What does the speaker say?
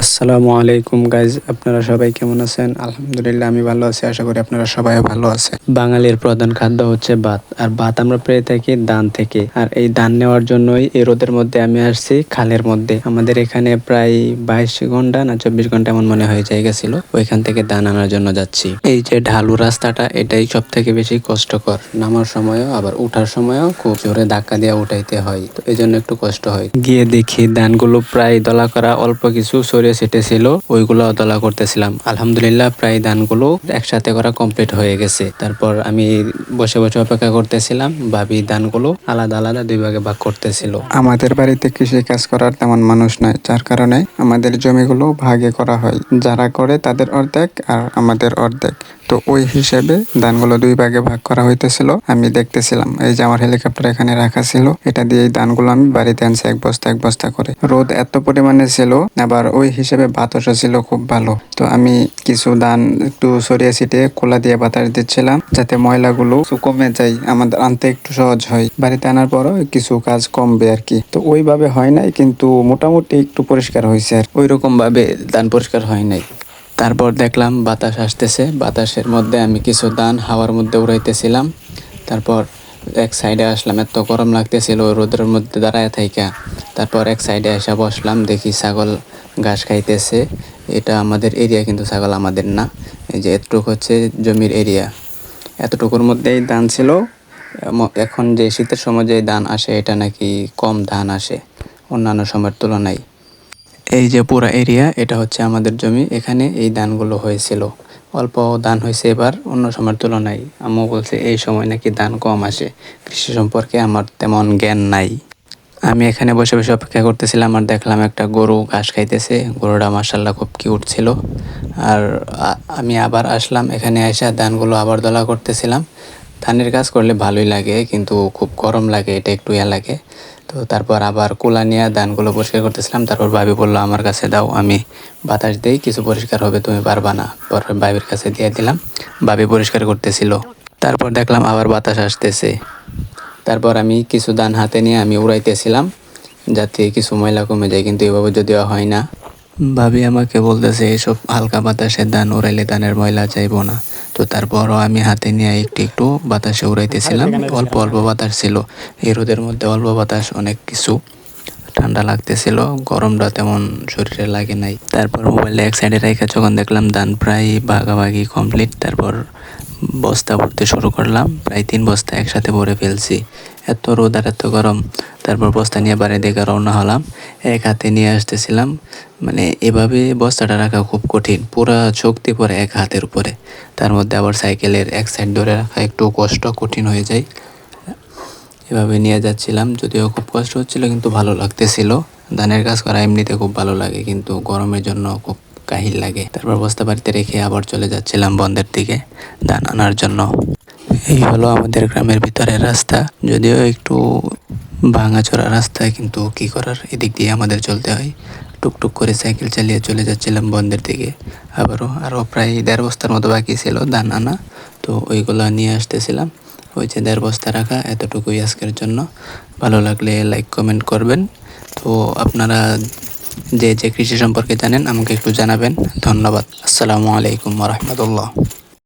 আসসালামু আলাইকুম গাইজ, আপনারা সবাই কেমন আছেন? আলহামদুলিল্লাহ আমি ভালো আছি। আশা করি আপনারা সবাই ভালো আছে। বাঙালির প্রধান খাদ্য হচ্ছে ভাত, আর ভাত আমরা পেয়ে থাকি ধান থেকে। আর এই ধান নেওয়ার জন্যই এই রোদের মধ্যে আমি আসছি খালের মধ্যে। আমাদের এখানে প্রায় 22 ঘন্টা না 24 ঘন্টা এমন মনে হয়ে গেছিল। ওইখান থেকে ধান আনার জন্য যাচ্ছি। এই যে ঢালু রাস্তাটা, এটাই সব থেকে বেশি কষ্টকর। নামার সময়ও আবার উঠার সময়ও খুব জোরে ধাক্কা দিয়ে উঠাইতে হয়, তো এই জন্য একটু কষ্ট হয়। গিয়ে দেখি ধানগুলো প্রায় দলা করা, অল্প কিছু ছড়িয়ে ছিটে ছিল, ওইগুলো দলা করতেছিলাম। আলহামদুলিল্লাহ প্রায় ধানগুলো একসাথে করা কমপ্লিট হয়ে গেছে। তারপর আমি বসে বসে অপেক্ষা করতেছিলাম। ভাবি ধানগুলো আলাদা আলাদা 2 ভাগে ভাগ করতেছিল। আমাদের বাড়িতে কৃষি কাজ করার তেমন মানুষ নাই, যার কারণে আমাদের জমিগুলো ভাগে করা হয়। যারা করে তাদের অর্ধেক আর আমাদের অর্ধেক। তো ওই হিসেবে ধানগুলো 2 ভাগে ভাগ করা হইতেছিল। আমি দেখতেছিলাম। এই যে আমার হেলিকপ্টার এখানে রাখা ছিল, এটা দিয়ে এই ধানগুলো আমি বাড়িতে আনছি এক বস্তা করে। রোদ এত পরিমাণে ছিল, আবার ওই হিসেবে বাতাসও ছিল খুব ভালো। তো আমি কিছু ধান একটু সরিয়ে ছিটিয়ে কোলা দিয়ে বাতাস দিচ্ছিলাম, যাতে ময়লাগুলো কমে যায়, আমাদের আনতে একটু সহজ হয়। বাড়িতে আনার পরও কিছু কাজ কমবে আর কি। তো ওইভাবে হয় নাই, কিন্তু মোটামুটি একটু পরিষ্কার হয়েছে। আর ওই রকম ভাবে ধান পরিষ্কার হয় নাই। তারপর দেখলাম বাতাস আসতেছে, বাতাসের মধ্যে আমি কিছু ধান হাওয়ার মধ্যে উড়াইতেছিলাম। তারপর এক সাইডে আসলাম, এত গরম লাগতেছিল রোদের মধ্যে দাঁড়ায় থাইকা। তারপর এক সাইডে এসে বসলাম, দেখি ছাগল ঘাস খাইতেছে। এটা আমাদের এরিয়া, কিন্তু ছাগল আমাদের না। এই যে এতটুকু হচ্ছে জমির এরিয়া, এতটুকুর মধ্যেই ধান ছিল। এখন যে শীতের সময় যে ধান আসে, এটা নাকি কম ধান আসে অন্যান্য সময়ের তুলনায়। এই যে পুরা এরিয়া, এটা হচ্ছে আমাদের জমি। এখানে এই ধানগুলো হয়েছিল, অল্প ধান হয়েছে এবার অন্য সময়ের তুলনায়। আম্মু বলছে এই সময় নাকি ধান কম আসে। কৃষি সম্পর্কে আমার তেমন জ্ঞান নাই। আমি এখানে বসে বসে অপেক্ষা করতেছিলাম, আর দেখলাম একটা গরু ঘাস খাইতেছে। গরুটা মাশাআল্লাহ খুব কিউট ছিল। আর আমি আবার আসলাম, এখানে এসে ধানগুলো আবার দলা করতেছিলাম। ধানের কাজ করলে ভালোই লাগে, কিন্তু খুব গরম লাগে, এটা একটু লাগে। তো তারপর আবার কুলা নিয়ে ধানগুলো পরিষ্কার করতেছিলাম। তারপর ভাবি বললো আমার কাছে দাও, আমি বাতাস দিই, কিছু পরিষ্কার হবে, তুমি পারবা না। পরে ভাবির কাছে দিয়ে দিলাম, ভাবি পরিষ্কার করতেছিল। তারপর দেখলাম আবার বাতাস আসতেছে। তারপর আমি কিছু ধান হাতে নিয়ে আমি উড়াইতেছিলাম, যাতে কিছু ময়লা কমে যায়, কিন্তু এভাবে যদিও হয় না। ভাবি আমাকে বলতেছে এইসব হালকা বাতাসে ধান উড়াইলে ধানের ময়লা যাইবো না। তো তারপরও আমি হাতে নিয়ে একটু একটু বাতাসে উড়াইতেছিলাম। অল্প অল্প বাতাস ছিল, এই রোদের মধ্যে অল্প বাতাস অনেক কিছু। ঠান্ডা লাগতেছিল, গরমটা তেমন শরীরে লাগে নাই। তারপর মোবাইলে এক সাইডে রেখে যখন দেখলাম ধান প্রায় ভাগাভাগি কমপ্লিট, তারপর বস্তা ভরতে শুরু করলাম। প্রায় 3 বস্তা একসাথে ভরে ফেলছি, এত রোদ আর এত গরম। তারপর বস্তা নিয়ে বাড়ি দিকে রওনা হলাম। এক হাতে নিয়ে আসতেছিলাম, মানে এভাবে বস্তাটা রাখা খুব কঠিন, পুরা শক্তি পড়ে এক হাতের উপরে। তার মধ্যে আবার সাইকেলের এক সাইড ধরে রাখা একটু কঠিন হয়ে যায়। এভাবে নিয়ে যাচ্ছিলাম, যদিও খুব কষ্ট হচ্ছিল, কিন্তু ভালো লাগতেছিল। ধানের কাজ করা এমনিতে খুব ভালো লাগে, কিন্তু গরমের জন্য খুব কাহিল লাগে। তারপর বস্তা বাড়িতে রেখে আবার চলে যাচ্ছিলাম বন্ধের দিকে ধান আনার জন্য। এই হলো আমাদের গ্রামের ভিতরের রাস্তা, যদিও একটু ভাঙাচোরা রাস্তায়, কিন্তু কি করার, এদিক দিয়ে আমাদের চলতে হয়। টুকটুক করে সাইকেল চালিয়ে চলে যাচ্ছিলাম বন্ধের দিকে। আরও প্রায় 1.5 বস্তার মতো বাকি ছিল ধান আনা, তো ওইগুলো নিয়ে আসতেছিলাম। ওই যে 1.5 বস্তা রাখা, এতটুকুই আজকের জন্য। ভালো লাগলে লাইক কমেন্ট করবেন। তো আপনারা যে যে কৃষি সম্পর্কে জানেন আমাকে একটু জানাবেন। ধন্যবাদ। আসসালামু আলাইকুম ওয়া রাহমাতুল্লাহ।